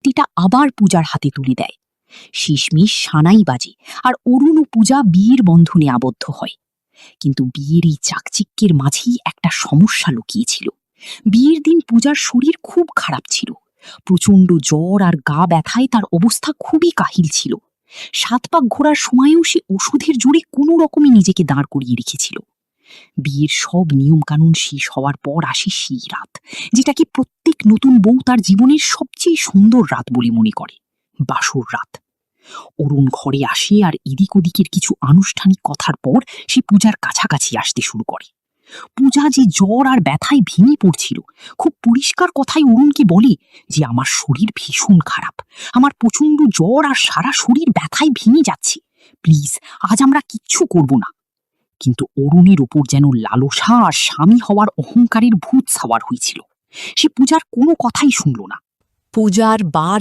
দায়িত্বটা আবার পূজার হাতে তুলে দেয়। শেষমেশ সানাই বাজে আর অরুণ ও পূজা বিয়ের বন্ধনে আবদ্ধ হয়। কিন্তু বিয়ের এই চাকচিক্যের মাঝেই একটা সমস্যা লুকিয়েছিল। বিয়ের দিন পূজার শরীর খুব খারাপ ছিল। প্রচণ্ড জ্বর আর গা ব্যথায় তার অবস্থা খুবই কাহিল ছিল। 7 পাক ঘোরার সময়ও সে ওষুধের জোরে কোনো রকমে নিজেকে দাঁড় করিয়ে রেখেছিল। বিয়ের সব নিয়মকানুন শেষ হওয়ার পর আসে সেই রাত, যেটাকে প্রত্যেক নতুন বউ তার জীবনের সবচেয়ে সুন্দর রাত বলে মনে করে, বাসর রাত। অরুণ ঘরে আসে আর এদিক ওদিকের কিছু আনুষ্ঠানিক কথার পর সে পূজার কাছাকাছি আসতে শুরু করে। পূজা যে জ্বর আর ব্যথায় ভেঙে পড়ছিল, খুব পরিষ্কার কথায় অরুণকে বলে যে আমার শরীর ভীষণ খারাপ, আমার প্রচন্ড জ্বর আর সারা শরীর ব্যথায় ভেঙে যাচ্ছে, প্লিজ আজ আমরা কিচ্ছু করব না। কিন্তু অরুণের ওপর যেন লালসা আর স্বামী হওয়ার অহংকারের ভূত সাওয়ার হয়েছিল। সে পূজার কোনো কথাই শুনল না। পূজার বার